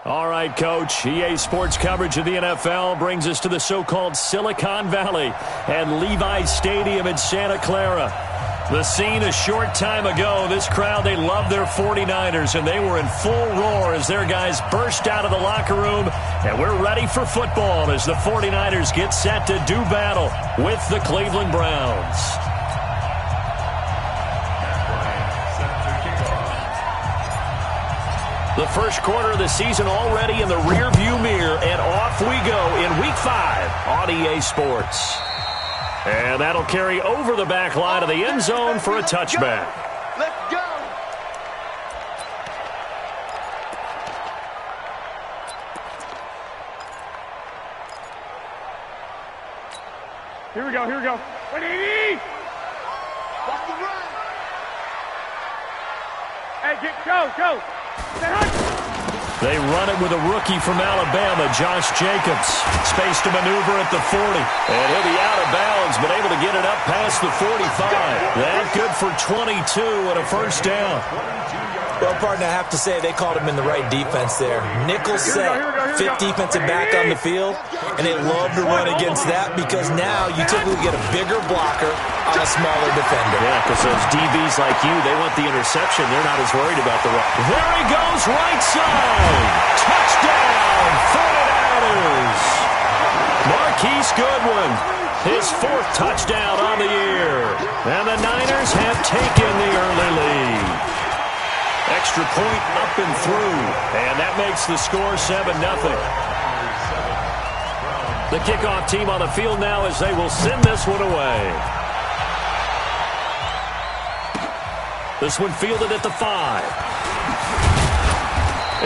All right, Coach. EA Sports coverage of the NFL brings us to the so-called Silicon Valley and Levi's Stadium in Santa Clara. The scene a short time ago, this crowd, they love their 49ers, and they were in full roar as their guys burst out of the locker room, and we're ready for football as the 49ers get set to do battle with the Cleveland Browns. The first quarter of the season already in the rearview mirror, and off we go in Week 5 on EA Sports. And that'll carry over the back line of the end zone for a touchback. Let's go. Here we go, here we go. Ready? Watch the run. Hey, go. They run it with a rookie from Alabama, Josh Jacobs. Space to maneuver at the 40. And he'll be out of bounds, but able to get it up past the 45. That good for 22 and a first down. Well, partner, I have to say they called him in the right defense there. Nickel set, fit defensive back on the field, and they love to run against that because now you typically get a bigger blocker on a smaller defender. Yeah, because those DBs like you, they want the interception. They're not as worried about the run. There he goes, right side. Touchdown, 49ers. Marquise Goodwin, his 4th touchdown on the year. And the Niners have taken the early lead. Extra point up and through, and that makes the score 7-0. The kickoff team on the field now as they will send this one away. This one fielded at the 5.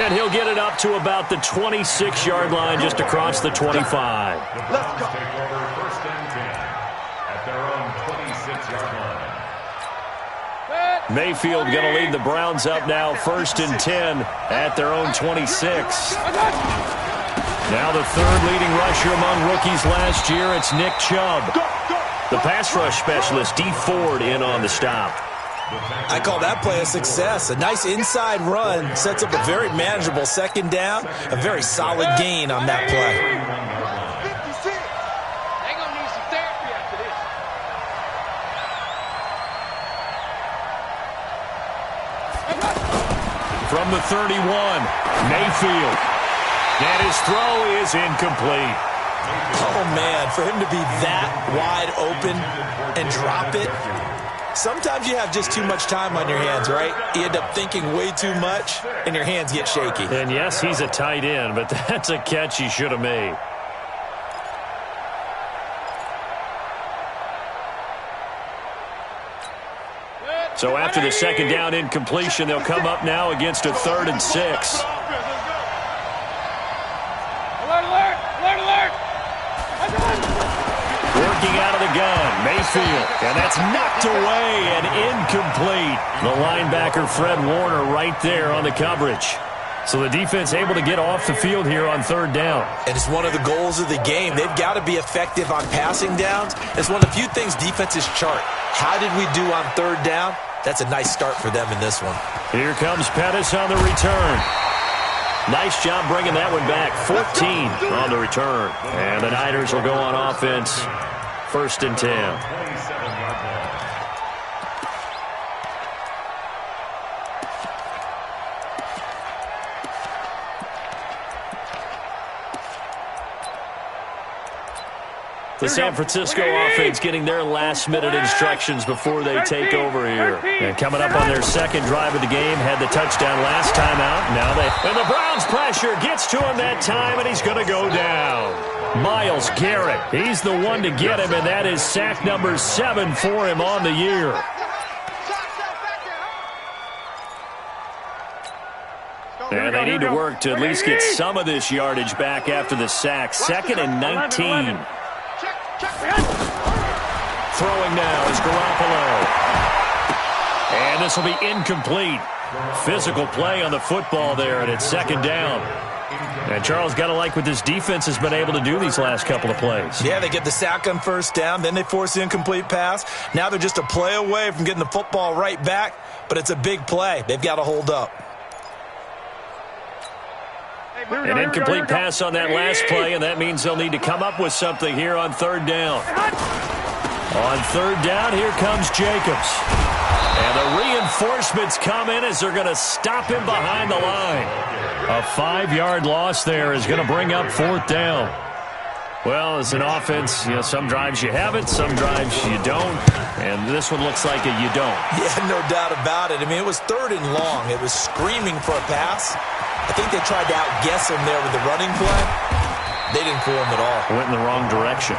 And he'll get it up to about the 26-yard line just across the 25. Let's go. Take over 1st and 10 at their own 26-yard line. Mayfield going to lead the Browns up now 1st and 10 at their own 26. Now the 3rd leading rusher among rookies last year, it's Nick Chubb. The pass rush specialist, D. Ford, in on the stop. I call that play a success. A nice inside run sets up a very manageable 2nd down, a very solid gain on that play. From the 31, Mayfield. And his throw is incomplete. Oh, man, for him to be that wide open and drop it. Sometimes you have just too much time on your hands, right? You end up thinking way too much, and your hands get shaky. And, yes, he's a tight end, but that's a catch he should have made. So after the 2nd down incompletion, they'll come up now against a 3rd and 6. Alert! Working out of the gun, Mayfield. And that's knocked away and incomplete. The linebacker, Fred Warner, right there on the coverage. So the defense able to get off the field here on 3rd down. And it's one of the goals of the game. They've got to be effective on passing downs. It's one of the few things defenses chart. How did we do on 3rd down? That's a nice start for them in this one. Here comes Pettis on the return. Nice job bringing that one back. 14 on the return. And the Niners will go on offense. 1st and 10. The San Francisco offense getting their last-minute instructions before they take over here. And coming up on their 2nd drive of the game, had the touchdown last time out. And the Browns pressure gets to him that time, and he's going to go down. Myles Garrett, he's the one to get him, and that is sack number 7 for him on the year. And they need to work to at least get some of this yardage back after the sack. 2nd and 19. Throwing now is Garoppolo. And this will be incomplete. Physical play on the football there, and it's 2nd down. And Charles, got to like what this defense has been able to do these last couple of plays. Yeah, they get the sack on 1st down, then they force the incomplete pass. Now they're just a play away from getting the football right back, but it's a big play. They've got to hold up. Hey, An incomplete pass on that last play, and that means they'll need to come up with something here on third down. On third down, here comes Jacobs. And the reinforcements come in as they're going to stop him behind the line. A 5-yard loss there is going to bring up fourth down. Well, as an offense, some drives you have it, some drives you don't. And this one looks like you don't. Yeah, no doubt about it. I mean, it was third and long. It was screaming for a pass. I think they tried to outguess him there with the running play. They didn't fool him at all. Went in the wrong direction.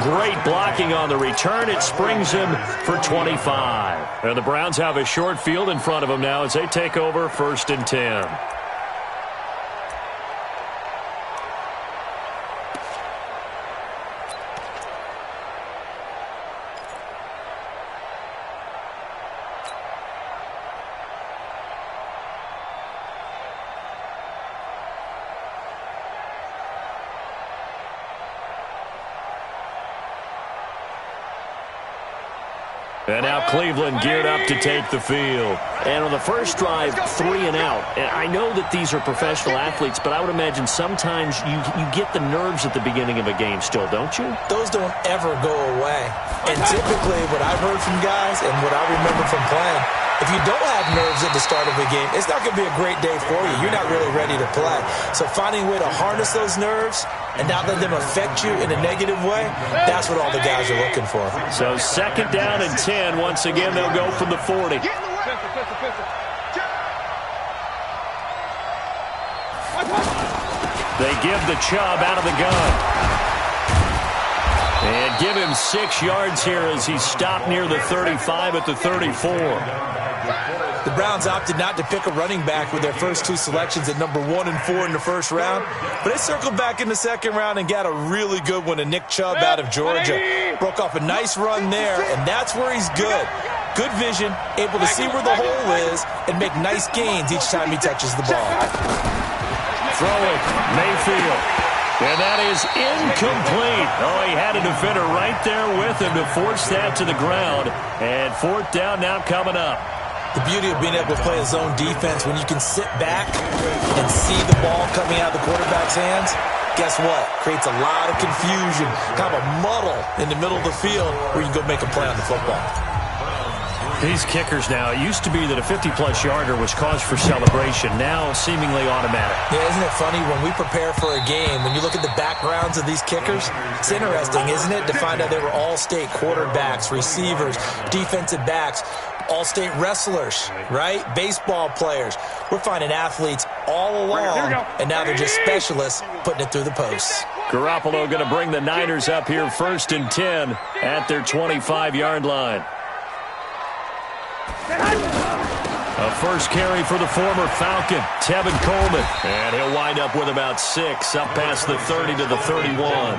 Great blocking on the return. It springs him for 25. And the Browns have a short field in front of them now as they take over 1st and 10. And now Cleveland geared up to take the field. And on the first drive, 3 and out. And I know that these are professional athletes, but I would imagine sometimes you get the nerves at the beginning of a game still, don't you? Those don't ever go away. And typically what I've heard from guys and what I remember from playing, if you don't have nerves at the start of a game, it's not going to be a great day for you. You're not really ready to play. So finding a way to harness those nerves and not let them affect you in a negative way, that's what all the guys are looking for. So 2nd down and 10. Once again, they'll go from the 40. They give the Chubb out of the gun. And give him 6 yards here as he stopped near the 35 at the 34. The Browns opted not to pick a running back with their first 2 selections at number 1 and 4 in the first round. But they circled back in the second round and got a really good one in Nick Chubb out of Georgia. Broke off a nice run there, and that's where he's good. Good vision, able to see where the hole is, and make nice gains each time he touches the ball. Throwing, Mayfield. And that is incomplete. Oh, he had a defender right there with him to force that to the ground. And 4th down now coming up. The beauty of being able to play a zone defense when you can sit back and see the ball coming out of the quarterback's hands, guess what? Creates a lot of confusion, kind of a muddle in the middle of the field where you can go make a play on the football. These kickers now, it used to be that a 50-plus yarder was cause for celebration, now seemingly automatic. Yeah, isn't it funny when we prepare for a game, when you look at the backgrounds of these kickers, it's interesting, isn't it, to find out they were all-state quarterbacks, receivers, defensive backs, all-state wrestlers, right? Baseball players. We're finding athletes all along, and now they're just specialists putting it through the posts. Garoppolo going to bring the Niners up here 1st and 10 at their 25-yard line. A first carry for the former Falcon, Tevin Coleman. And he'll wind up with about 6, up past the 30 to the 31.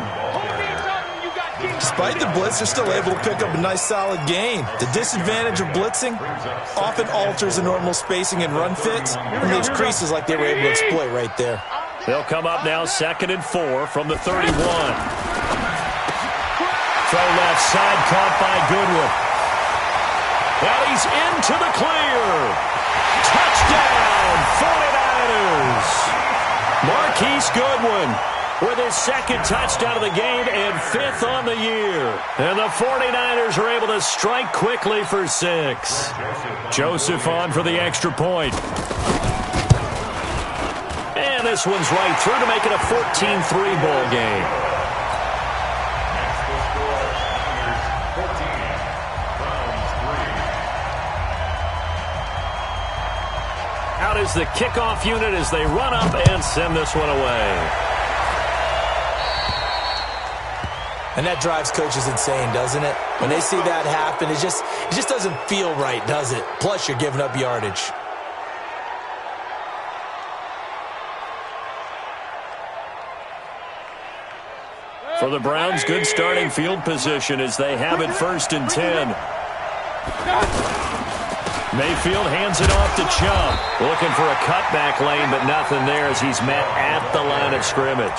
Despite the blitz, they're still able to pick up a nice solid gain. The disadvantage of blitzing often alters the normal spacing and run fits and leaves creases like they were able to exploit right there. They'll come up now 2nd and 4 from the 31. Throw left side caught by Goodwin. And he's into the clear. Touchdown, 49ers. Marquise Goodwin with his 2nd touchdown of the game and 5th on the year. And the 49ers are able to strike quickly for 6. Joseph on for the extra point. And this one's right through to make it a 14-3 ball game. Out is the kickoff unit as they run up and send this one away. And that drives coaches insane, doesn't it? When they see that happen, it just doesn't feel right, does it? Plus, you're giving up yardage. For the Browns, good starting field position as they have it 1st and 10. Mayfield hands it off to Chubb. Looking for a cutback lane, but nothing there as he's met at the line of scrimmage.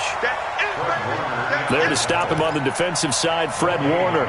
There to stop him on the defensive side, Fred Warner.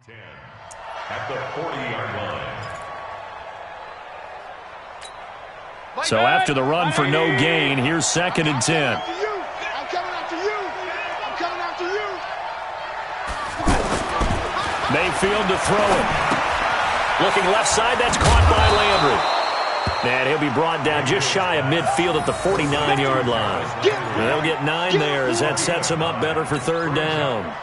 At the 40-yard line. So after the run for no gain, here's 2nd and 10. I'm coming after you. I'm coming after you. Mayfield to throw it. Looking left side, that's caught by Landry. And he'll be brought down just shy of midfield at the 49-yard line. And they'll get 9 there as that sets him up better for 3rd down.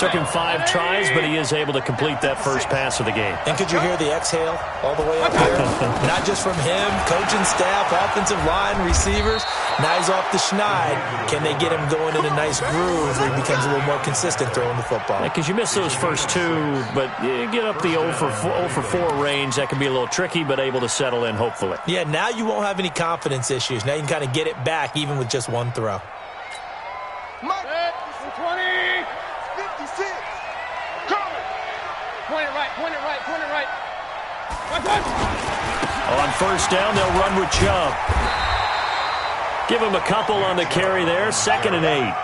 Took him 5 tries, but he is able to complete that first pass of the game. And could you hear the exhale all the way up there? Not just from him, coaching staff, offensive line, receivers. Now he's off the schneid. Can they get him going in a nice groove where he becomes a little more consistent throwing the football? Because you miss those first 2, but you get up the 0 for 4 range. That can be a little tricky, but able to settle in, hopefully. Yeah, now you won't have any confidence issues. Now you can kind of get it back even with just 1 throw. 20. 56. Point it right. On 1st down, they'll run with Chubb. Give him a couple on the carry there. 2nd and 8.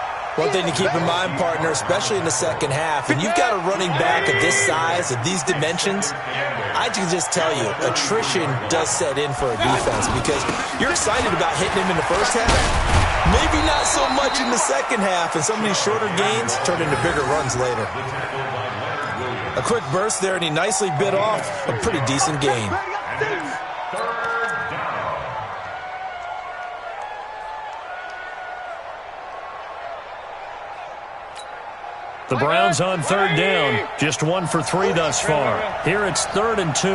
One thing to keep in mind, partner, especially in the second half, and you've got a running back of this size, of these dimensions, I can just tell you, attrition does set in for a defense because you're excited about hitting him in the first half. Maybe not so much in the second half, and some of these shorter gains turn into bigger runs later. A quick burst there, and he nicely bit off a pretty decent gain. The Browns on 3rd down. Just 1 for 3 thus far. Here it's 3rd and 2.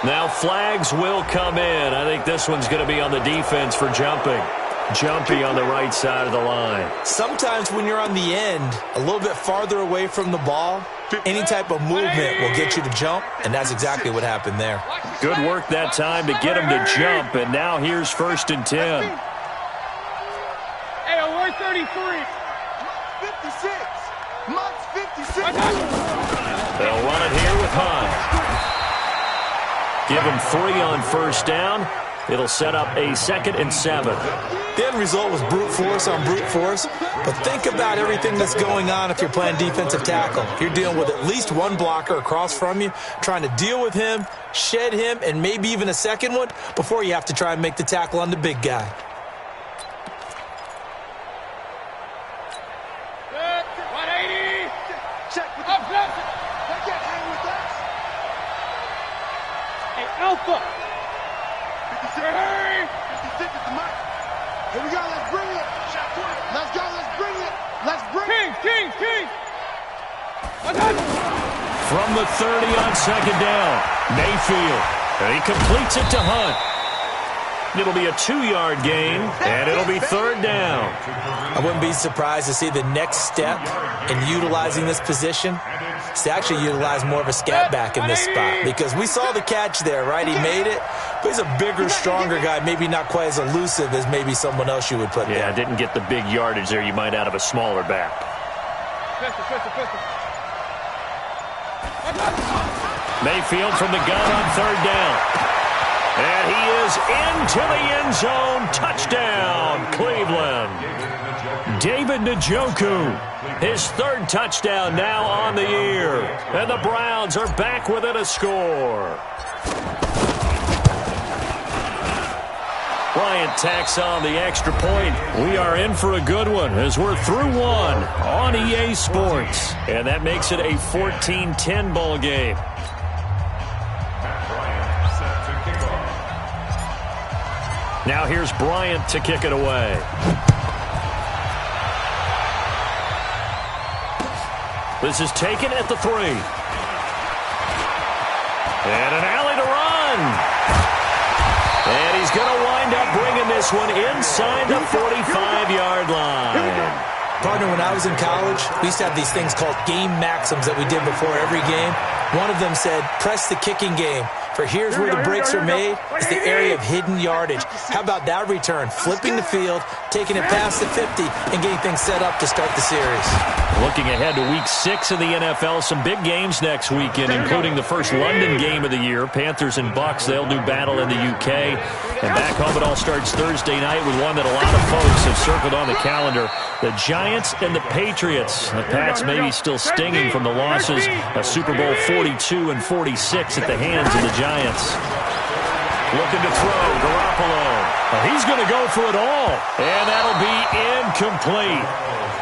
Now flags will come in. I think this one's going to be on the defense for jumping. Jumpy on the right side of the line. Sometimes when you're on the end, a little bit farther away from the ball, any type of movement will get you to jump, and that's exactly what happened there. Good work that time to get him to jump, and now here's 1st and 10. Hey, 133. 56. Much 56. They'll run it here with Hunt. Give him 3 on 1st down. It'll set up a 2nd and 7. The end result was brute force on brute force, but think about everything that's going on if you're playing defensive tackle. You're dealing with at least 1 blocker across from you, trying to deal with him, shed him, and maybe even a second one before you have to try and make the tackle on the big guy. Check with the they can't hang with us. Hey, Alpha. 56 is the mic. Here we go, let's bring it. Let's go, let's bring it. Let's bring it. King. From the 30 on 2nd down, Mayfield. And he completes it to Hunt. It'll be a 2-yard gain, and it'll be 3rd down. I wouldn't be surprised to see the next step in utilizing this position is to actually utilize more of a scat back in this spot, because we saw the catch there, right? He made it, but he's a bigger, stronger guy, maybe not quite as elusive as maybe someone else you would put there. Yeah, didn't get the big yardage there you might out of a smaller back. Mayfield from the gun on 3rd down. And he is into the end zone. Touchdown, Cleveland. David Njoku, his 3rd touchdown now on the year. And the Browns are back within a score. Bryant tacks on the extra point. We are in for a good one as we're through 1 on EA Sports. And that makes it a 14-10 ball game. Now here's Bryant to kick it away. This is taken at the 3. And an alley to run. And he's going to wind up bringing this one inside the 45-yard line. Partner, when I was in college, we used to have these things called game maxims that we did before every game. One of them said, press the kicking game. For here's where the breaks are made. It's the area of hidden yardage. How about that return? Flipping the field, taking it past the 50, and getting things set up to start the series. Looking ahead to Week 6 of the NFL, some big games next weekend, including the first London game of the year. Panthers and Bucks, they'll do battle in the UK. And back home, it all starts Thursday night with one that a lot of folks have circled on the calendar. The Giants and the Patriots. The Pats maybe still stinging from the losses of Super Bowl 42 and 46 at the hands of the Giants. Looking to throw, Garoppolo. He's going to go for it all, and that'll be incomplete.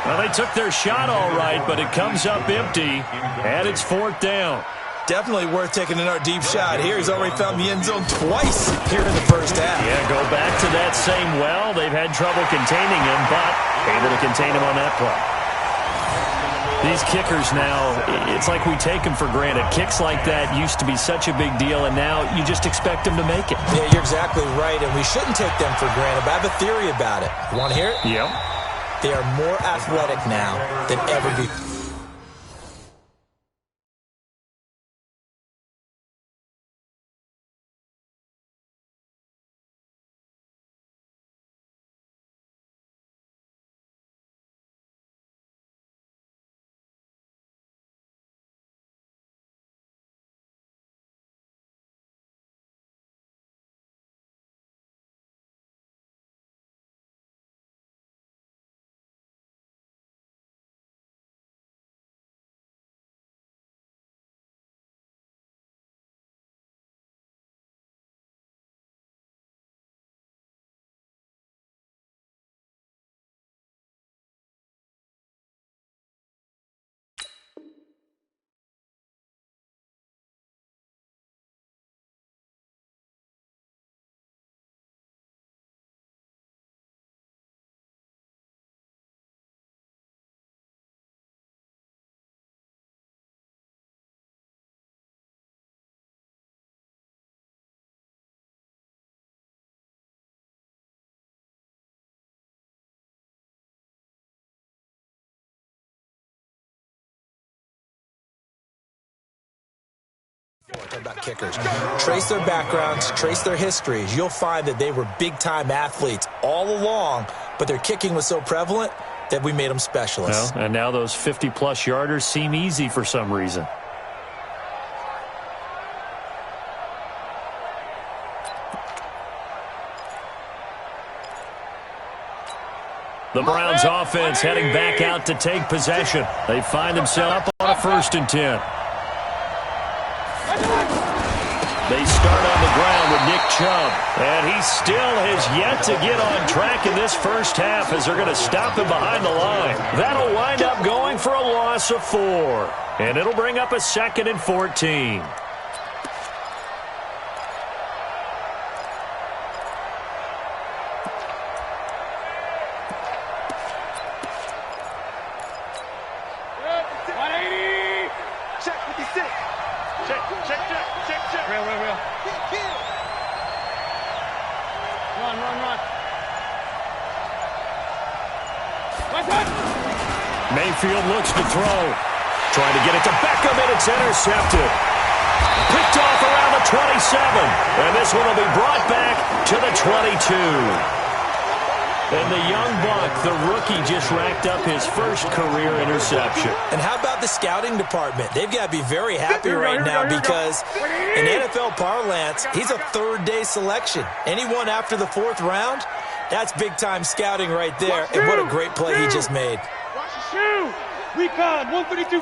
Well, they took their shot all right, but it comes up empty, and it's 4th down. Definitely worth taking another deep shot here. He's already found the end zone twice here in the first half. Yeah, go back to that same well. They've had trouble containing him, but able to contain him on that play. These kickers now, it's like we take them for granted. Kicks like that used to be such a big deal, and now you just expect them to make it. Yeah, you're exactly right, and we shouldn't take them for granted, but I have a theory about it. You want to hear it? Yep. They are more athletic now than ever before. About kickers. Trace their backgrounds, trace their histories. You'll find that they were big-time athletes all along, but their kicking was so prevalent that we made them specialists. Well, and now those 50-plus yarders seem easy for some reason. The Browns offense heading back out to take possession. They find themselves up on a 1st and 10. They start on the ground with Nick Chubb, and he still has yet to get on track in this first half as they're going to stop him behind the line. That'll wind up going for a loss of 4, and it'll bring up a 2nd and 14. Mayfield looks to throw. Trying to get it to Beckham, and it's intercepted. Picked off around the 27. And this one will be brought back to the 22. And the young buck, the rookie, just racked up his first career interception. And how about the scouting department? They've got to be very happy right now because in NFL parlance, he's a 3rd-day selection. Anyone after the 4th round, that's big-time scouting right there. And what a great play he just made. Recon, 132.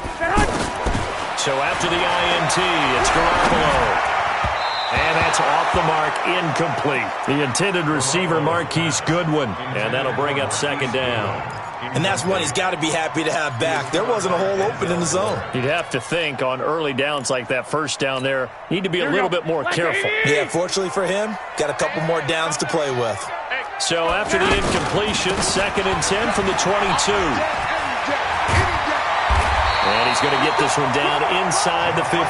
So after the INT, it's Garoppolo. And that's off the mark, incomplete. The intended receiver, Marquise Goodwin. And that'll bring up 2nd down. And that's one he's got to be happy to have back. There wasn't a hole open in the zone. You'd have to think on early downs like that 1st down there, need to be a little bit more careful. Yeah, fortunately for him, got a couple more downs to play with. So after the incompletion, 2nd and 10 from the 22. And he's going to get this one down inside the 15.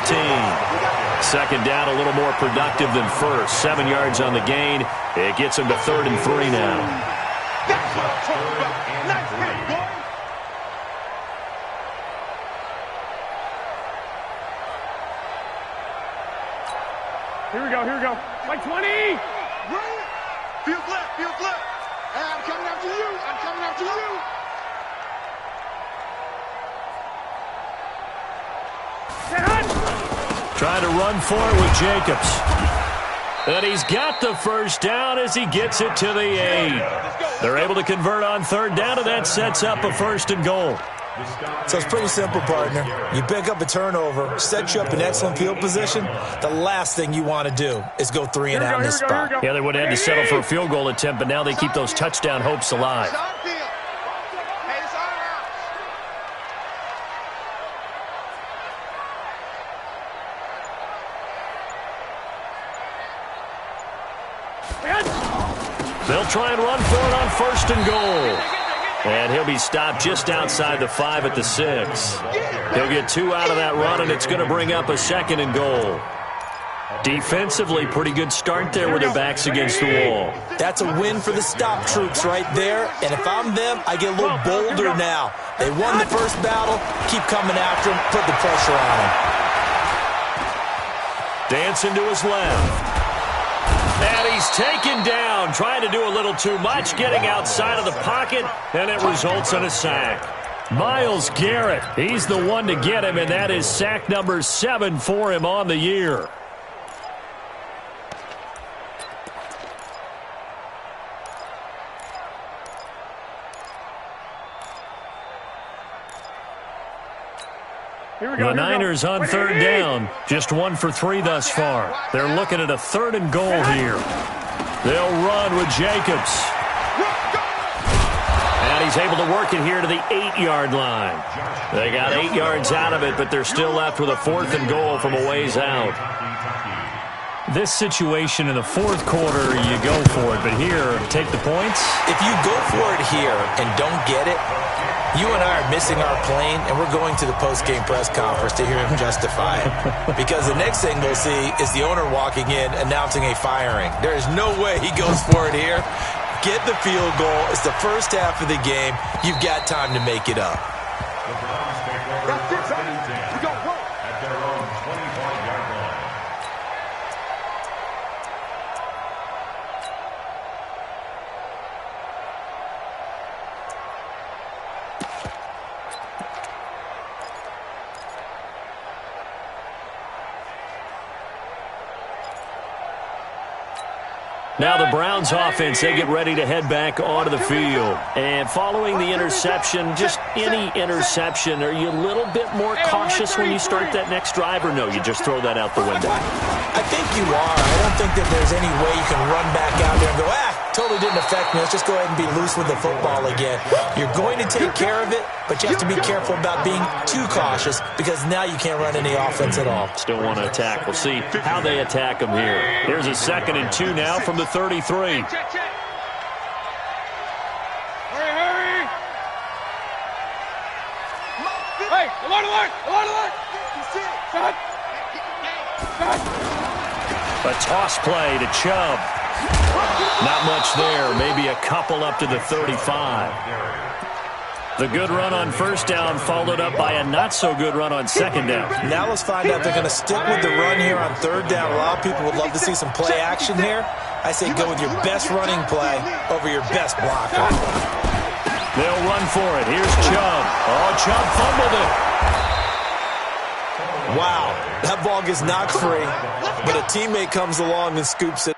2nd down, a little more productive than first. 7 yards on the gain. It gets him to 3rd and 3 now. That's what I'm talking about. Nice hit, boy. Here we go, here we go. Like 20! Bring it. Feel flip, feel flip. Hey, I'm coming after you. I'm coming after you. Trying to run for it with Jacobs. And he's got the first down as he gets it to the 8. They're able to convert on third down, and that sets up a 1st and goal. So it's pretty simple, partner. You pick up a turnover, set you up in excellent field position. The last thing you want to do is go 3 and out in this spot. Yeah, they would have had to settle for a field goal attempt, but now they keep those touchdown hopes alive. It's our field. Hey, it's our house. They'll try and run for it on 1st and goal. And he'll be stopped just outside the 5 at the 6. He'll get 2 out of that run, and it's going to bring up a 2nd and goal. Defensively, pretty good start there with their backs against the wall. That's a win for the stop troops right there. And if I'm them, I get a little bolder now. They won the first battle. Keep coming after them. Put the pressure on them. Dancing to his left. And he's taken down, trying to do a little too much, getting outside of the pocket, and it results in a sack. Myles Garrett, he's the one to get him, and that is sack number 7 for him on the year. The Niners on third down, just 1 for 3 thus far. They're looking at a 3rd and goal here. They'll run with Jacobs. And he's able to work it here to the 8-yard line. They got 8 yards out of it, but they're still left with a 4th and goal from a ways out. This situation in the 4th quarter, you go for it, but here, take the points. If you go for it here and don't get it, you and I are missing our plane, and we're going to the post-game press conference to hear him justify it. Because the next thing we'll see is the owner walking in announcing a firing. There is no way he goes for it here. Get the field goal. It's the first half of the game. You've got time to make it up. That's it, baby. We got work. At their own 25-yard line. Now the Browns offense, they get ready to head back onto the field. And following the interception, just any interception, are you a little bit more cautious when you start that next drive, or no, you just throw that out the window? I think you are. I don't think that there's any way you can run back out there and go, totally didn't affect me. Let's just go ahead and be loose with the football again. You're going to take care of it, but you have to be careful about being too cautious because now you can't run any offense at all. Still want to attack. We'll see how they attack them here. Here's a 2nd and 2 now from the 33. Hurry, hurry. Hey, alert, alert, alert, alert. Shut. A toss play to Chubb. Not much there. Maybe a couple up to the 35. The good run on 1st down followed up by a not-so-good run on 2nd down. Now let's find out if they're going to stick with the run here on 3rd down. A lot of people would love to see some play action here. I say go with your best running play over your best blocker. They'll run for it. Here's Chubb. Oh, Chubb fumbled it. Wow, that ball gets knocked free, but a teammate comes along and scoops it.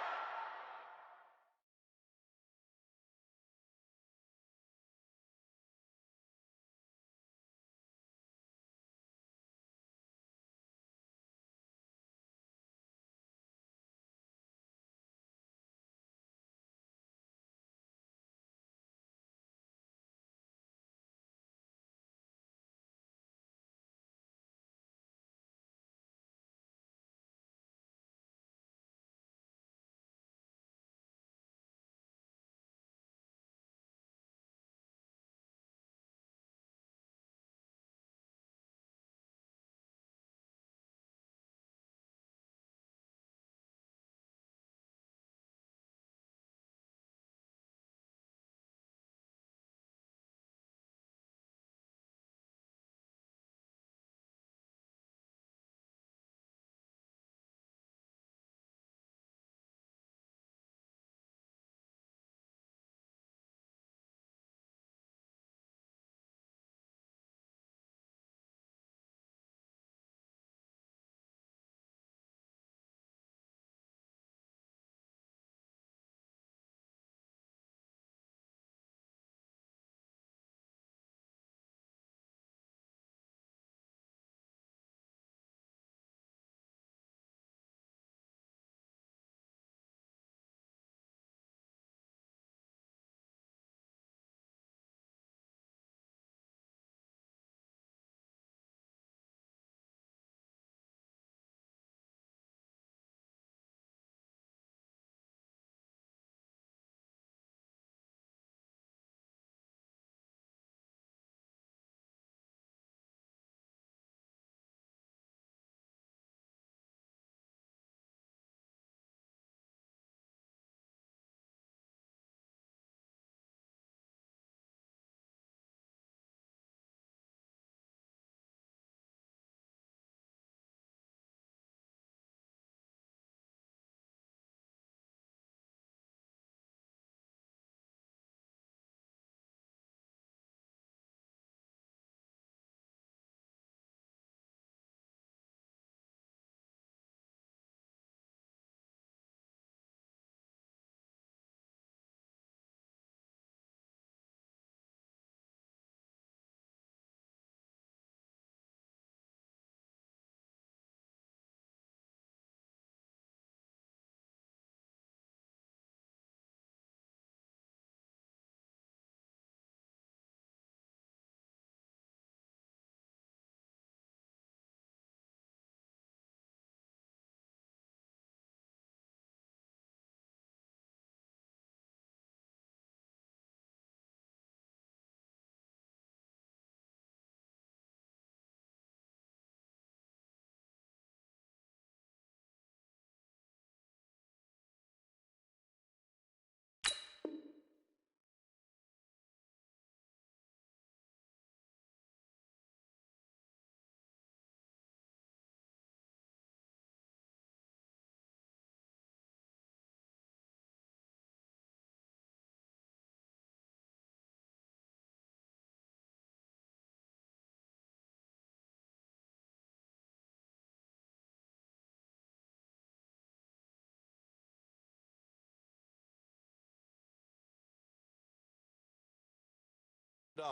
It's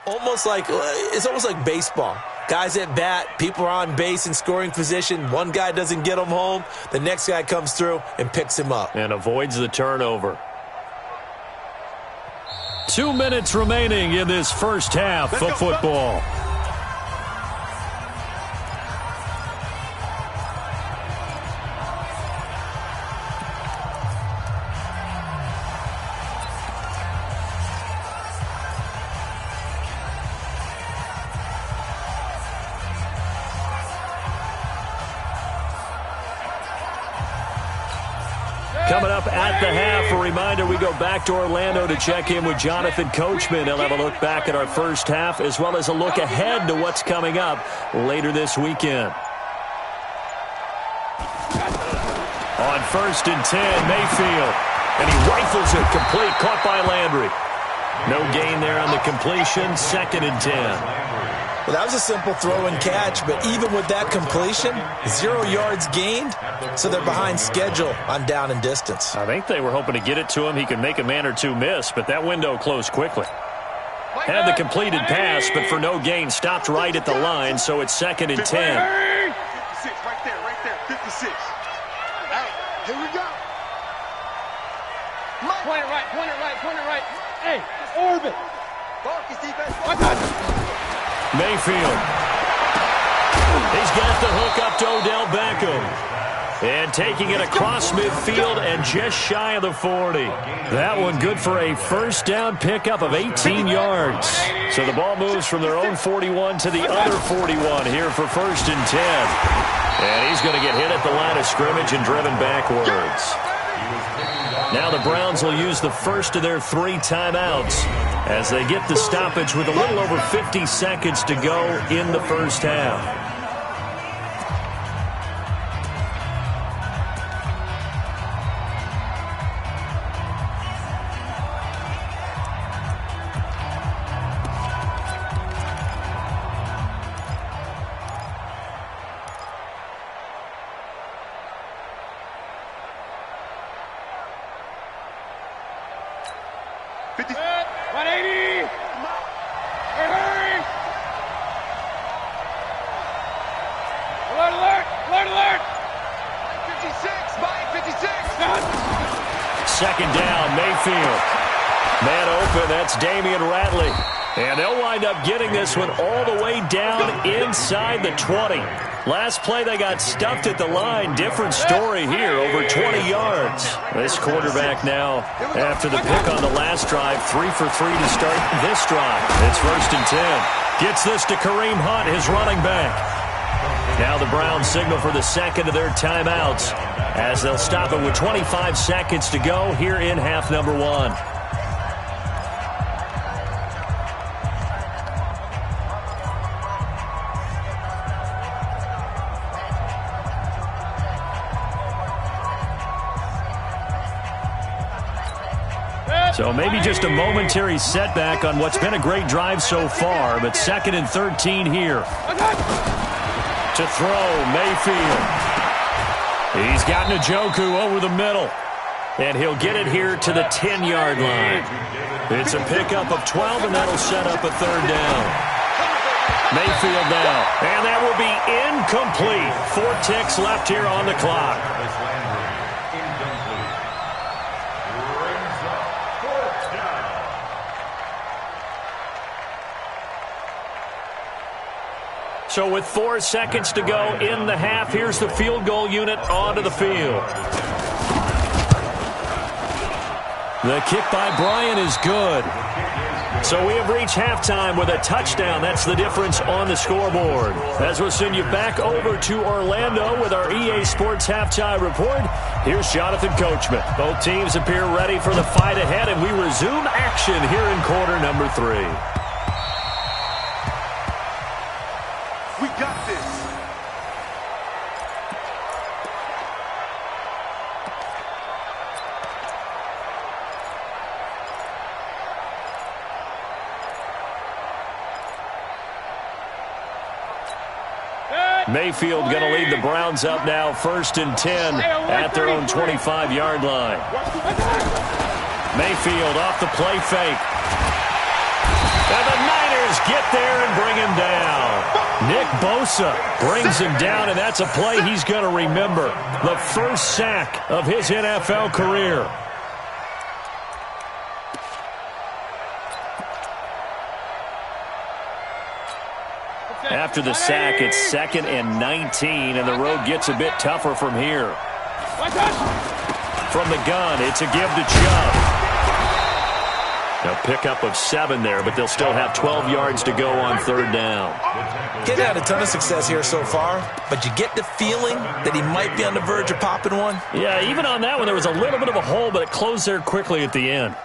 almost like baseball. Guys at bat, people are on base in scoring position. One guy doesn't get him home. The next guy comes through and picks him up. And avoids the turnover. 2 minutes remaining in this first half of football. Coming up at the half, a reminder, we go back to Orlando to check in with Jonathan Coachman. He'll have a look back at our first half as well as a look ahead to what's coming up later this weekend. On 1st and 10, Mayfield. And he rifles it complete, caught by Landry. No gain there on the completion, 2nd and 10. Well, that was a simple throw and catch, but even with that completion, 0 yards gained, so they're behind schedule on down and distance. I think they were hoping to get it to him. He could make a man or two miss, but that window closed quickly. Had the completed pass, but for no gain, stopped right at the line, so it's 2nd and 10. 56, right there, 56. All right, here we go. Point it right. Hey, orbit. Focus defense. Mayfield. He's got the hook up to Odell Beckham. And taking it across midfield and just shy of the 40. That one good for a first down pickup of 18 yards. So the ball moves from their own 41 to the other 41 here for 1st and 10. And he's going to get hit at the line of scrimmage and driven backwards. Now the Browns will use the first of their 3 timeouts as they get the stoppage with a little over 50 seconds to go in the first half. Second down, Mayfield. Man open, that's Damian Ratley. And they'll wind up getting this one all the way down inside the 20. Last play, they got stuffed at the line. Different story here, over 20 yards. This quarterback now, after the pick on the last drive, 3 for 3 to start this drive. It's 1st and 10. Gets this to Kareem Hunt, his running back. Now the Browns signal for the second of their timeouts as they'll stop it with 25 seconds to go here in half number 1. So maybe just a momentary setback on what's been a great drive so far, but 2nd and 13 here. To throw, Mayfield. He's got Njoku over the middle. And he'll get it here to the 10-yard line. It's a pickup of 12, and that'll set up a 3rd down. Mayfield now. And that will be incomplete. 4 ticks left here on the clock. So with 4 seconds to go in the half, here's the field goal unit onto the field. The kick by Bryant is good. So we have reached halftime with a touchdown. That's the difference on the scoreboard. As we'll send you back over to Orlando with our EA Sports Halftime Report, here's Jonathan Coachman. Both teams appear ready for the fight ahead, and we resume action here in quarter number 3. We got this. Mayfield going to lead the Browns up now, 1st and 10 at their own 25-yard line. Mayfield off the play fake. And the Niners get there and bring him down. Nick Bosa brings him down, and that's a play he's going to remember. The first sack of his NFL career. After the sack, it's 2nd and 19, and the road gets a bit tougher from here. From the gun, it's a give to Chubb. A pickup of 7 there, but they'll still have 12 yards to go on 3rd down. He's had a ton of success here so far, but you get the feeling that he might be on the verge of popping one. Yeah, even on that one, there was a little bit of a hole, but it closed there quickly at the end.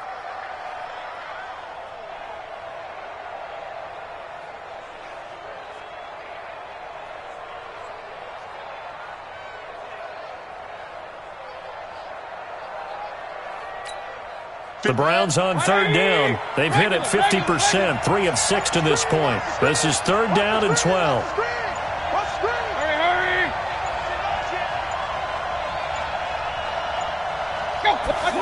The Browns on 3rd down. They've hit it 50%, 3 of 6 to this point. This is 3rd down and 12.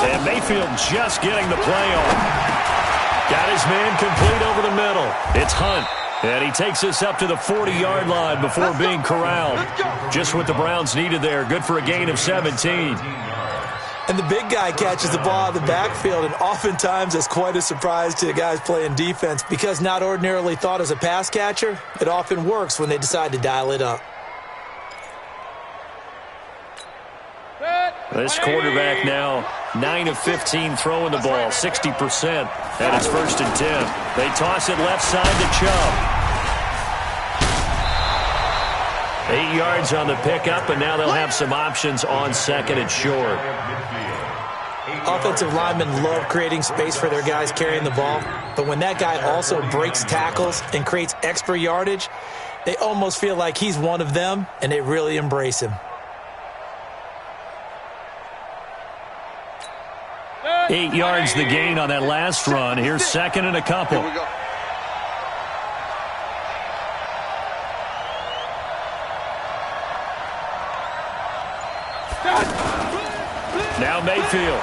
And Mayfield just getting the play on. Got his man complete over the middle. It's Hunt. And he takes this up to the 40-yard line before being corralled. Just what the Browns needed there. Good for a gain of 17. And the big guy catches the ball out of the backfield, and oftentimes that's quite a surprise to the guys playing defense because not ordinarily thought as a pass catcher, it often works when they decide to dial it up. This quarterback now 9 of 15 throwing the ball, 60%, and it's 1st and 10. They toss it left side to Chubb. 8 yards on the pickup, and now they'll have some options on 2nd and short. Offensive linemen love creating space for their guys carrying the ball, but when that guy also breaks tackles and creates extra yardage, they almost feel like he's one of them, and they really embrace him. 8 yards the gain on that last run. Here's 2nd and a couple. Now Mayfield.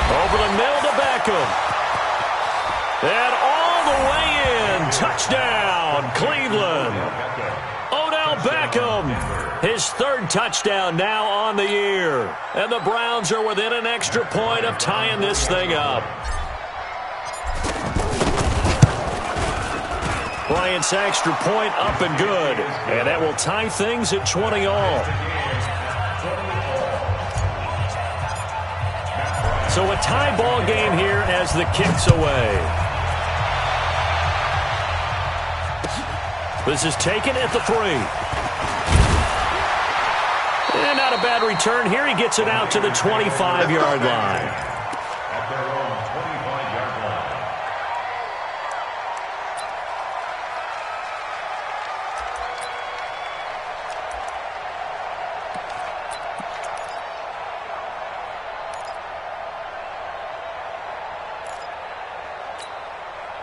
Over the middle to Beckham. And all the way in. Touchdown, Cleveland. Odell Beckham. His 3rd touchdown now on the year. And the Browns are within an extra point of tying this thing up. Bryant's extra point up and good. And that will tie things at 20 all. So a tie ball game here as the kick's away. This is taken at the 3. And not a bad return here. He gets it out to the 25-yard line. At their own 25-yard line.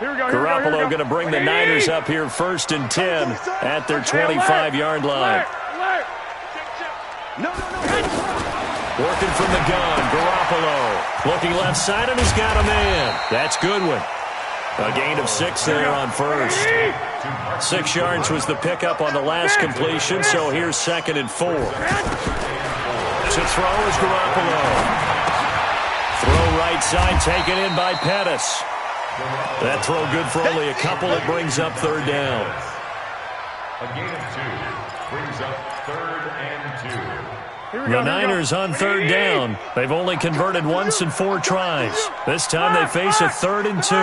Garoppolo going to bring the Niners up here 1st and 10 at their 25-yard line. Working from the gun, Garoppolo. Looking left side, and he's got a man. That's Goodwin. A gain of 6 there on 1st. 6 yards was the pickup on the last completion, so here's 2nd and 4. To throw is Garoppolo. Throw right side, taken in by Pettis. That throw good for only a couple. It brings up 3rd down. A gain of 2 brings up 3rd and 2. The Niners on 3rd down. They've only converted once in 4 tries. This time they face a 3rd and 2.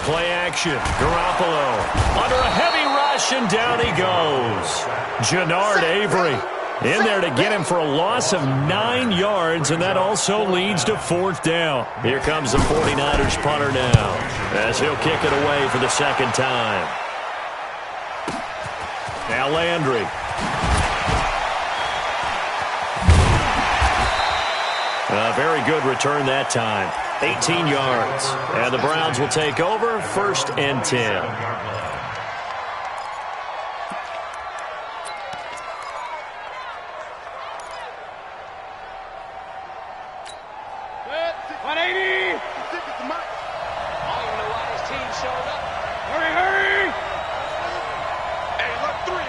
Play action. Garoppolo under a heavy rush, and down he goes. Jannard Avery in there to get him for a loss of 9 yards, and that also leads to 4th down. Here comes the 49ers punter now, as he'll kick it away for the 2nd time. Now Landry. A very good return that time. 18 yards. And the Browns will take over 1st and 10. the mic. I don't even know why his team showed up. Hurry, hurry! Hey, look three.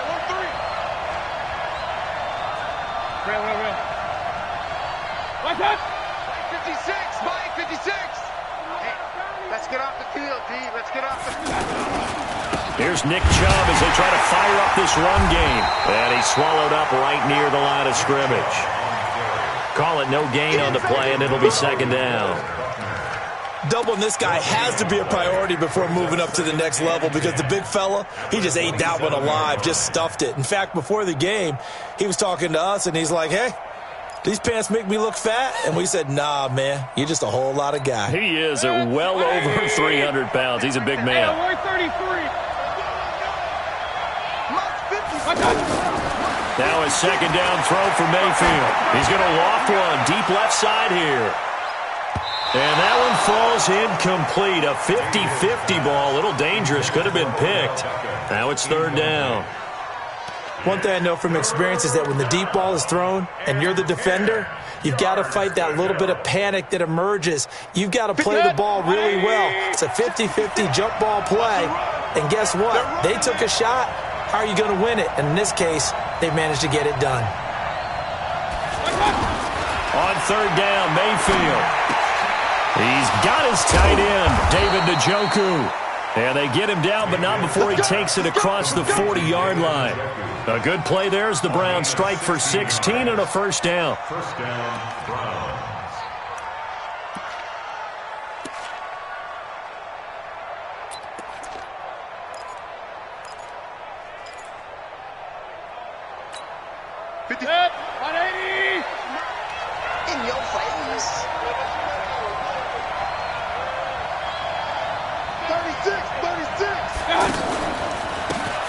Real. Watch out! 56, Mike, 56. Hey, let's get off the field, D. Let's get off the field. Here's Nick Chubb as they try to fire up this run game. And he's swallowed up right near the line of scrimmage. Call it no gain on the play, and it'll be second down. Doubling this guy has to be a priority before moving up to the next level because the big fella, he just ate that one alive, just stuffed it. In fact, before the game, he was talking to us, and he's like, hey, these pants make me look fat? And we said, nah, man, you're just a whole lot of guy. He is at well over 300 pounds. He's a big man. 133. Now a second down throw for Mayfield. He's going to loft one deep left side here. And that one falls incomplete. A 50-50 ball. A little dangerous. Could have been picked. Now it's third down. One thing I know from experience is that when the deep ball is thrown and you're the defender, you've got to fight that little bit of panic that emerges. You've got to play the ball really well. It's a 50-50 jump ball play. And guess what? They took a shot. How are you going to win it? And in this case, they managed to get it done. On third down, Mayfield. He's got his tight end, David Njoku. And they get him down, but not before he takes it across the 40-yard line. A good play there as the Browns strike for 16 and a first down. First down, Browns. Set, 180. In your face. 36.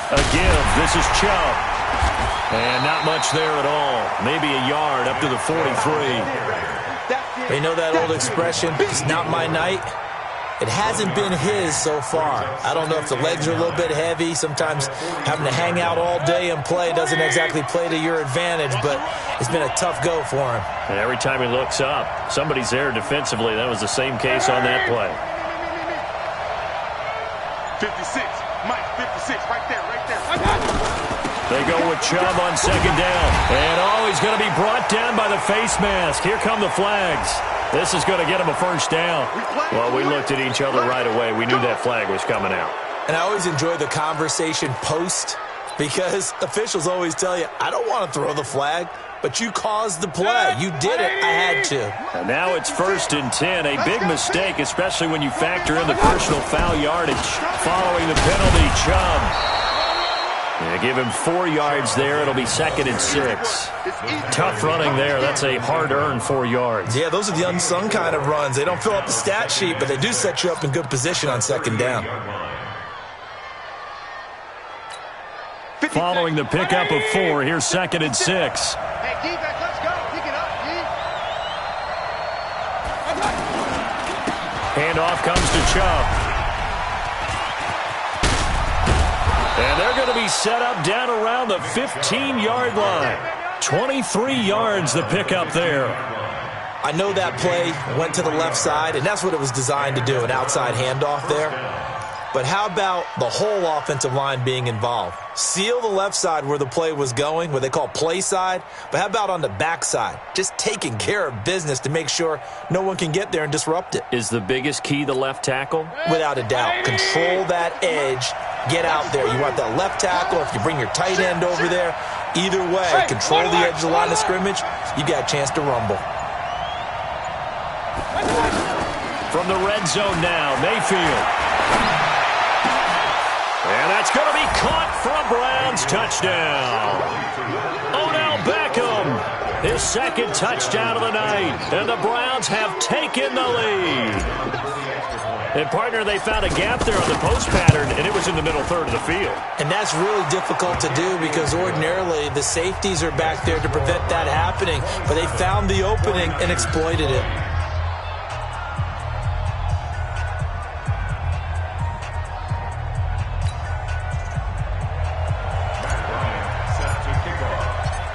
A give. This is Chubb. And not much there at all. Maybe a yard up to the 43. You know that old expression, it's not my night? It hasn't been his so far. I don't know if the legs are a little bit heavy. Sometimes having to hang out all day and play doesn't exactly play to your advantage, but it's been a tough go for him. And every time he looks up, somebody's there defensively. That was the same case on that play. 56. Mike, 56. Right there. They go with Chubb on second down. And, he's going to be brought down by the face mask. Here come the flags. This is going to get him a first down. Well, we looked at each other right away. We knew that flag was coming out. And I always enjoy the conversation post because officials always tell you, I don't want to throw the flag, but you caused the play. You did it. I had to. And now it's 1st and 10. A big mistake, especially when you factor in the personal foul yardage. Following the penalty, Chubb. Yeah, give him 4 yards there. It'll be 2nd and 6. Tough running there. That's a hard-earned 4 yards. Yeah, those are the unsung kind of runs. They don't fill up the stat sheet, but they do set you up in good position on second down. Following the pickup of 4, here's 2nd and 6. Hey, defense, let's go. Pick it up, D. Handoff comes to Chubb. And they're going to be set up down around the 15-yard line. 23 yards the pickup there. I know that play went to the left side, and that's what it was designed to do, an outside handoff there. But how about the whole offensive line being involved? Seal the left side where the play was going, what they call play side. But how about on the back side? Just taking care of business to make sure no one can get there and disrupt it. Is the biggest key the left tackle? Without a doubt. Control that edge. Get out there. You want that left tackle. If you bring your tight end over there, either way, control the edge of the line of scrimmage, you got a chance to rumble. From the red zone now, Mayfield. And that's going to be caught for a Browns touchdown. Odell Beckham, his 2nd touchdown of the night. And the Browns have taken the lead. And, partner, they found a gap there on the post pattern, and it was in the middle third of the field. And that's really difficult to do because ordinarily the safeties are back there to prevent that happening. But they found the opening and exploited it.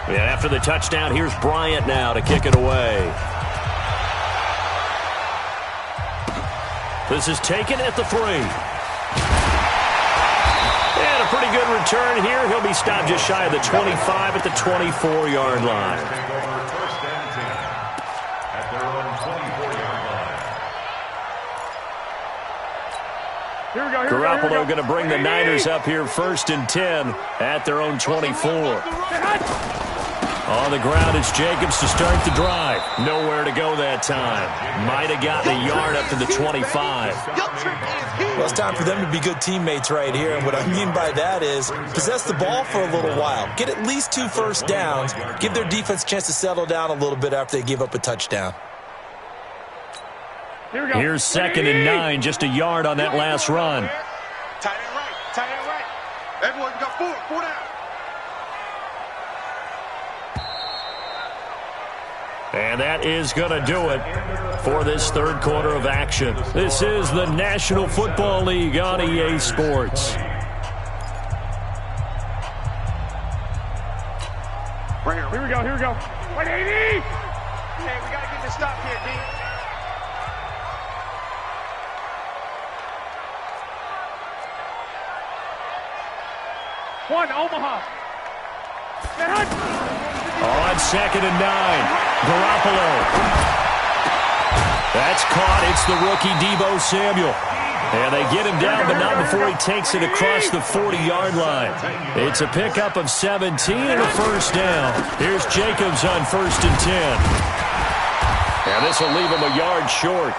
And after the touchdown, here's Bryant now to kick it away. This is taken at the 3. And a pretty good return here. He'll be stopped just shy of the 25 at the 24-yard line. First and 10 at their own 24-yard line. Here we go. Garoppolo going to bring the Niners up here first and 10 at their own 24. On the ground, it's Jacobs to start the drive. Nowhere to go that time. Might have gotten a yard up to the 25. Well, it's time for them to be good teammates right here. And what I mean by that is possess the ball for a little while. Get at least 2 first downs. Give their defense a chance to settle down a little bit after they give up a touchdown. Here's 2nd and 9, just a yard on that last run. Tight end right. Tight end right. Everyone got 4 down. And that is going to do it for this third quarter of action. This is the National Football League on EA Sports. Right here. Here we go. 180. Hey, we got to get this stop here, D. One, Omaha. On 2nd and 9, Garoppolo. That's caught. It's the rookie Deebo Samuel. And they get him down, but not before he takes it across the 40-yard line. It's a pickup of 17 and a first down. Here's Jacobs on 1st and 10. And this will leave him a yard short.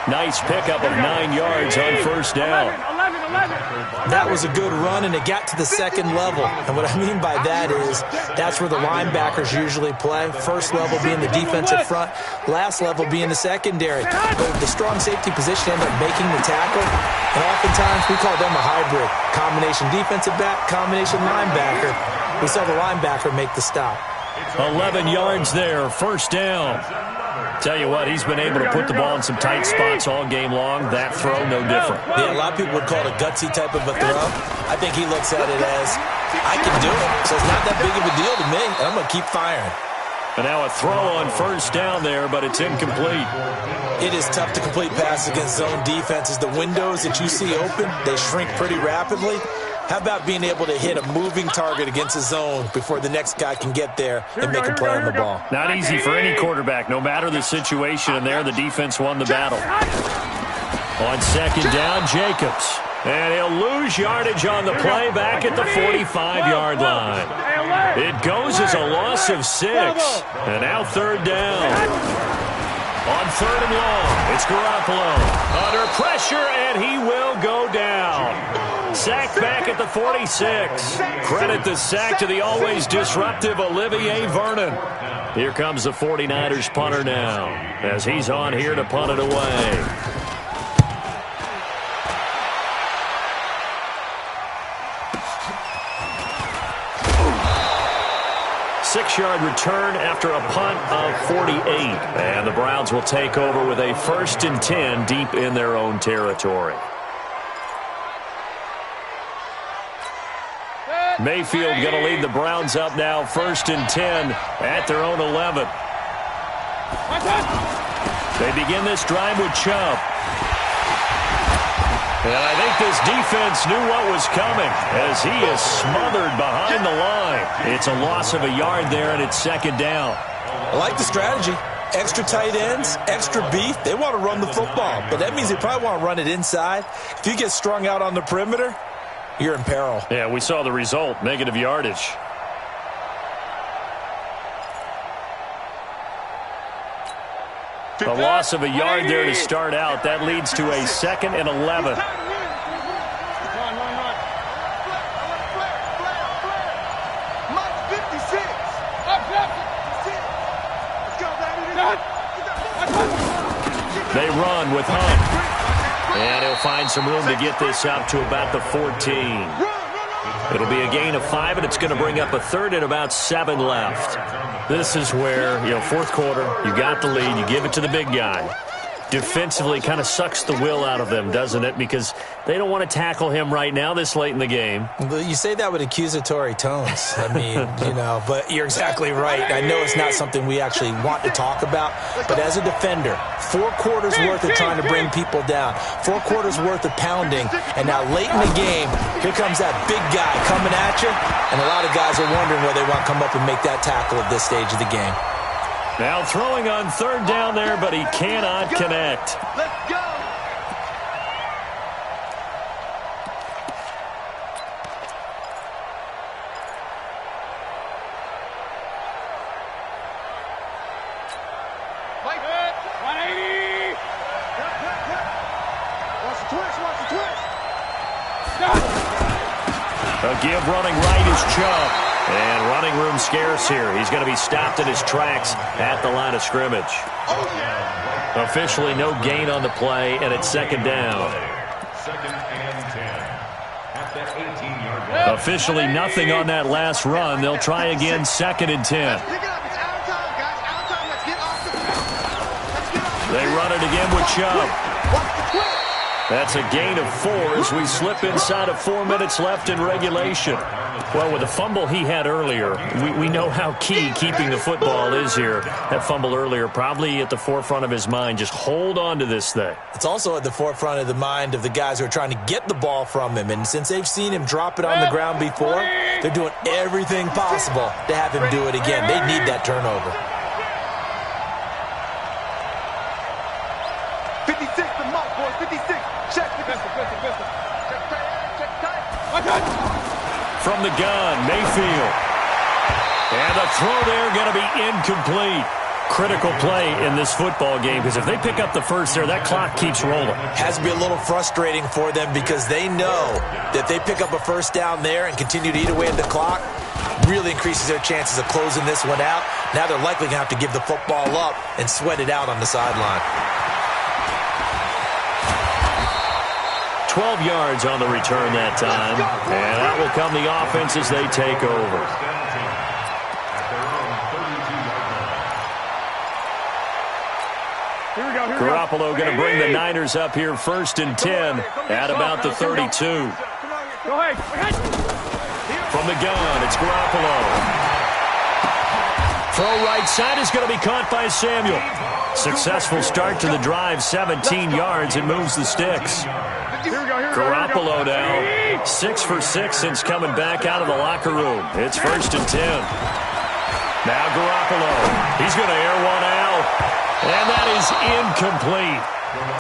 Nice pickup of 9 yards on first down. 11. That was a good run, and it got to the second level. And what I mean by that is that's where the linebackers usually play. First level being the defensive front, last level being the secondary. But the strong safety position ended up making the tackle, and oftentimes we call them a hybrid. Combination defensive back, combination linebacker. We saw the linebacker make the stop. 11 yards there, first down. Tell you what, he's been able to put the ball in some tight spots all game long. That throw, no different. Yeah, a lot of people would call it a gutsy type of a throw. I think he looks at it as, I can do it, so it's not that big of a deal to me, and I'm going to keep firing. And now a throw on first down there, but it's incomplete. It is tough to complete passes against zone defenses. The windows that you see open, they shrink pretty rapidly. How about being able to hit a moving target against a zone before the next guy can get there and make a play on the ball? Not easy for any quarterback, no matter the situation, and there the defense won the battle. On 2nd down, Jacobs. And he'll lose yardage on the play back at the 45-yard line. It goes as a loss of 6. And now 3rd down. On 3rd and long, it's Garoppolo. Under pressure, and he will go down. Sacked back at the 46. Credit the sack to the always disruptive Olivier Vernon. Here comes the 49ers punter now, as he's on here to punt it away. Six-yard return after a punt of 48. And the Browns will take over with a 1st and 10 deep in their own territory. Mayfield going to lead the Browns up now, 1st and 10 at their own 11. They begin this drive with Chubb. And I think this defense knew what was coming as he is smothered behind the line. It's a loss of a yard there, and it's 2nd down. I like the strategy. Extra tight ends, extra beef. They want to run the football, but that means they probably want to run it inside. If you get strung out on the perimeter, you're in peril. Yeah, we saw the result, negative yardage. A loss of a yard there to start out. That leads to a 2nd and 11. They run with Hunt. And he'll find some room to get this up to about the 14. It'll be a gain of 5, and it's going to bring up a 3rd and about 7 left. This is where, 4th quarter, you got the lead, you give it to the big guy. defensively kind of sucks the will out of them, doesn't it? Because they don't want to tackle him right now this late in the game. Well, you say that with accusatory tones. I mean, but you're exactly right. I know it's not something we actually want to talk about, but as a defender, 4 quarters worth of trying to bring people down, 4 quarters worth of pounding, and now late in the game, here comes that big guy coming at you, and a lot of guys are wondering whether they want to come up and make that tackle at this stage of the game. Now throwing on 3rd down there, but he cannot connect. Let's go. Watch the twist, watch the twist. A give running right is Chubb. And running room scarce here. He's going to be stopped in his tracks at the line of scrimmage. Officially no gain on the play, and it's 2nd down. 2nd and 10. At the 18-yard line. Officially nothing on that last run. They'll try again, 2nd and 10. Pick it up. It's out of time, guys. Out of time. Let's get off the field. Let's get off the They run it again with Chubb. Watch the twist. That's a gain of 4 as we slip inside of 4 minutes left in regulation. Well, with the fumble he had earlier, we know how key keeping the football is here. That fumble earlier probably at the forefront of his mind. Just hold on to this thing. It's also at the forefront of the mind of the guys who are trying to get the ball from him. And since they've seen him drop it on the ground before, they're doing everything possible to have him do it again. They need that turnover. 56, the mark, boys. 56. Check. From the gun, Mayfield. And the throw there going to be incomplete. Critical play in this football game because if they pick up the first there, that clock keeps rolling. Has to be a little frustrating for them because they know that if they pick up a first down there and continue to eat away at the clock, really increases their chances of closing this one out. Now they're likely going to have to give the football up and sweat it out on the sideline. 12 yards on the return that time. And that will come the offense as they take over. Garoppolo going to bring the Niners up here 1st and 10 at about the 32. Go ahead. From the gun, it's Garoppolo. Throw right side is going to be caught by Samuel. Successful start to the drive, 17 yards, and moves the sticks. Garoppolo now 6 for 6 since coming back out of the locker room. It's 1st and 10. Now Garoppolo. He's going to air one out. And that is incomplete.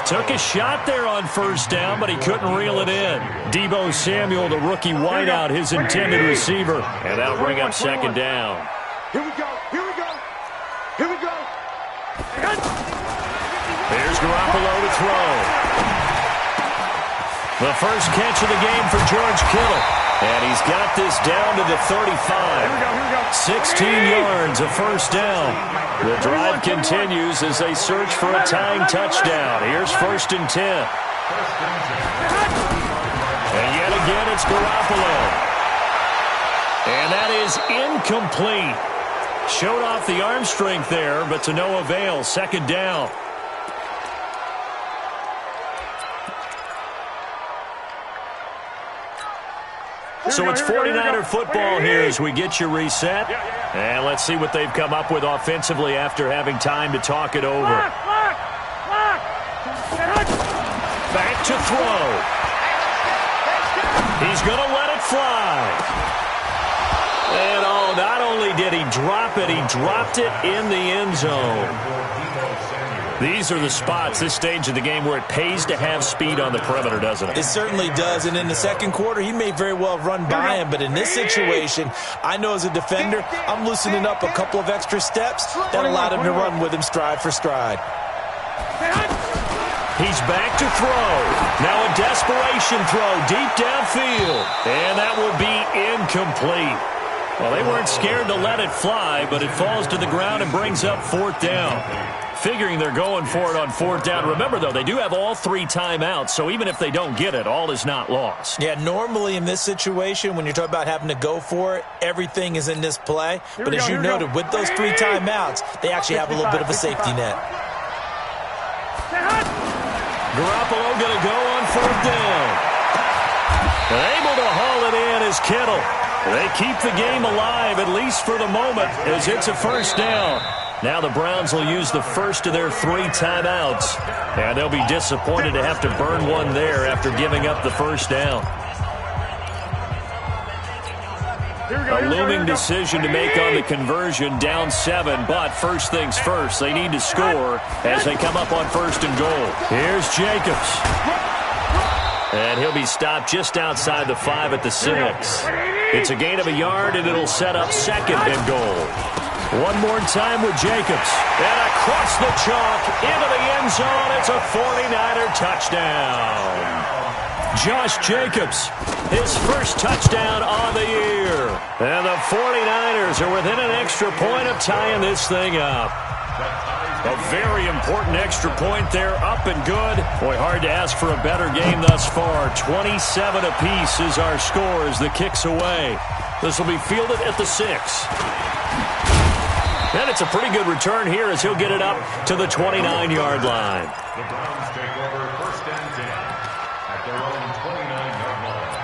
Took a shot there on 1st down, but he couldn't reel it in. Deebo Samuel, the rookie wideout, his intended receiver. And that'll bring up 2nd down. Here we go. Here we go. Here we go. Here's Garoppolo to throw. The first catch of the game for George Kittle. And he's got this down to the 35. 16 yards, a 1st down. The drive continues as they search for a tying touchdown. Here's 1st and 10. And yet again, it's Garoppolo. And that is incomplete. Showed off the arm strength there, but to no avail. 2nd down. So it's 49er football here as we get you reset. And let's see what they've come up with offensively after having time to talk it over. Back to throw. He's going to let it fly. And not only did he drop it, he dropped it in the end zone. These are the spots, this stage of the game, where it pays to have speed on the perimeter, doesn't it? It certainly does, and in the 2nd quarter, he may very well run by him, but in this situation, I know as a defender, I'm loosening up a couple of extra steps that allowed him to run with him stride for stride. He's back to throw. Now a desperation throw deep downfield, and that will be incomplete. Well, they weren't scared to let it fly, but it falls to the ground and brings up 4th down. Figuring they're going for it on 4th down. Remember, though, they do have all 3 timeouts, so even if they don't get it, all is not lost. Yeah, normally in this situation, when you're talking about having to go for it, everything is in this play. But as you noted, with those 3 timeouts, they actually have a little bit of a safety net. Garoppolo going to go on 4th down. Able to haul it in is Kittle. They keep the game alive, at least for the moment, as it's a 1st down. Now the Browns will use the first of their 3 timeouts, and they'll be disappointed to have to burn one there after giving up the 1st down. A looming decision to make on the conversion, down 7, but first things first, they need to score as they come up on 1st and goal. Here's Jacobs. And he'll be stopped just outside the 5 at the 6. It's a gain of a yard, and it'll set up 2nd and goal. One more time with Jacobs. And across the chalk, into the end zone, it's a 49er touchdown. Josh Jacobs, his first touchdown on the year. And the 49ers are within an extra point of tying this thing up. A very important extra point there, up and good. Boy, hard to ask for a better game thus far. 27 apiece is our score as the kick's away. This will be fielded at the 6. And it's a pretty good return here as he'll get it up to the 29-yard line. The Browns take over 1st and 10 at their own 29-yard line.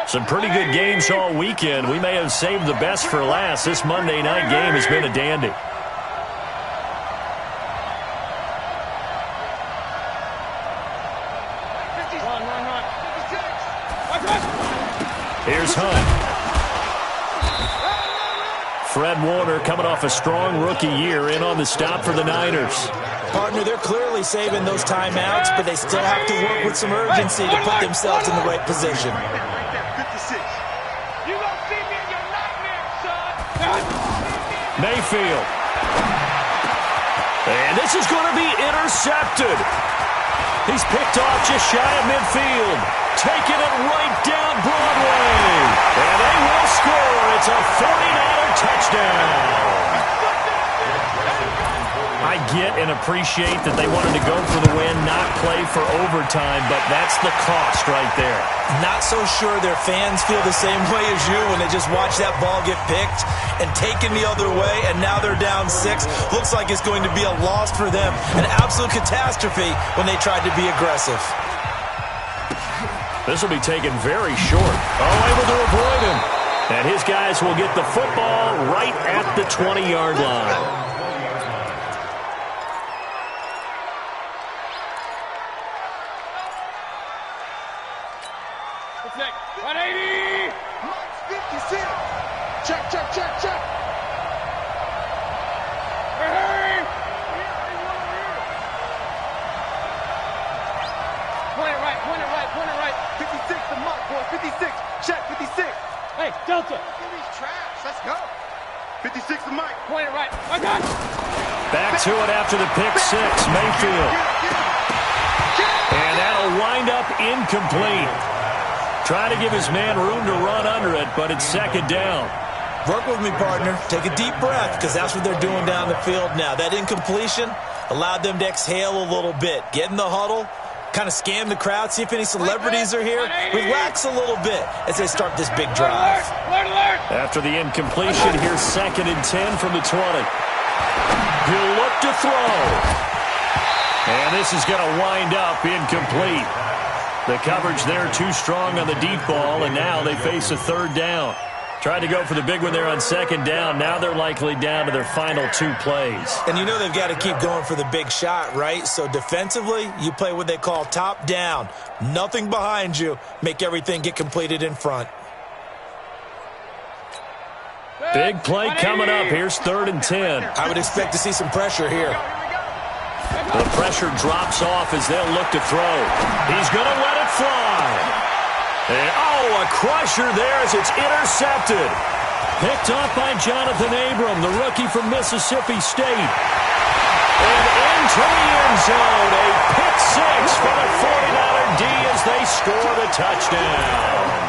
Some pretty good games all weekend. We may have saved the best for last. This Monday night game has been a dandy. Here's Hunt. Fred Warner coming off a strong rookie year in on the stop for the Niners. Partner, they're clearly saving those timeouts, but they still have to work with some urgency to put themselves in the right position. Mayfield. And this is going to be intercepted. He's picked off just shy of midfield. Taking it right down Broadway. And they will score. It's a 49er touchdown. I get and appreciate that they wanted to go for the win, not play for overtime, but that's the cost right there. Not so sure their fans feel the same way as you when they just watch that ball get picked and taken the other way, and now they're down 6. Looks like it's going to be a loss for them. An absolute catastrophe when they tried to be aggressive. This will be taken very short. Oh, able to avoid him. And his guys will get the football right at the 20-yard line. Back to it after the pick 6, Mayfield. And that'll wind up incomplete. Trying to give his man room to run under it, but it's 2nd down. Work with me, partner. Take a deep breath, because that's what they're doing down the field now. That incompletion allowed them to exhale a little bit. Get in the huddle, kind of scan the crowd, see if any celebrities are here. Relax a little bit as they start this big drive. After the incompletion, here's 2nd and 10 from the 20. He'll look to throw. And this is going to wind up incomplete. The coverage there too strong on the deep ball, and now they face a 3rd down. Tried to go for the big one there on 2nd down. Now they're likely down to their final 2 plays. And you know they've got to keep going for the big shot, right? So defensively, you play what they call top down. Nothing behind you. Make everything get completed in front. Big play coming up. Here's 3rd and 10. I would expect to see some pressure here. The pressure drops off as they'll look to throw. He's going to let it fly. And, oh, a crusher there as it's intercepted. Picked off by Jonathan Abram, the rookie from Mississippi State. And into the end zone, a pick 6 for the 49er D as they score the touchdown.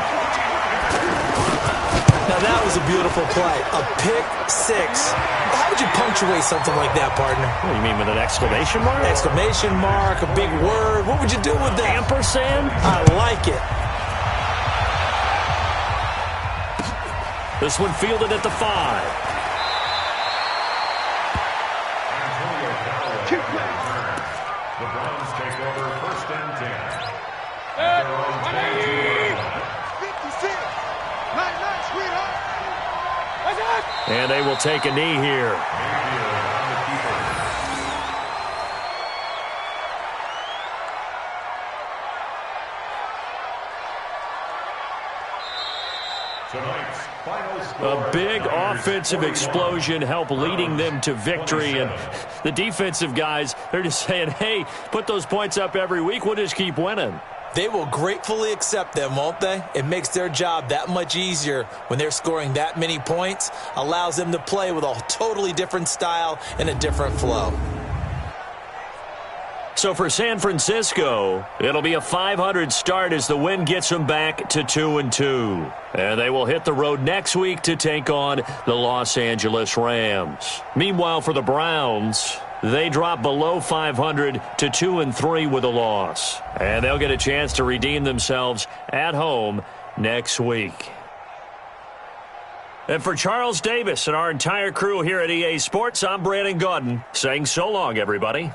Now, that was a beautiful play. A pick 6. How would you punctuate something like that, partner? What do you mean, with an exclamation mark? Exclamation mark, a big word. What would you do with that? Ampersand? I like it. This one fielded at the 5. Keep playing. The Browns take over 1st and 10. 56. Night, sweetheart. And they will take a knee here. Tonight's final score. A big offensive explosion helped leading them to victory. And the defensive guys, they're just saying, hey, put those points up every week. We'll just keep winning. They will gratefully accept them, won't they? It makes their job that much easier when they're scoring that many points. Allows them to play with a totally different style and a different flow. So for San Francisco, it'll be a 500 start as the win gets them back to 2-2. And they will hit the road next week to take on the Los Angeles Rams. Meanwhile, for the Browns, they drop below 500 to 2-3 with a loss. And they'll get a chance to redeem themselves at home next week. And for Charles Davis and our entire crew here at EA Sports, I'm Brandon Gaudin saying so long, everybody.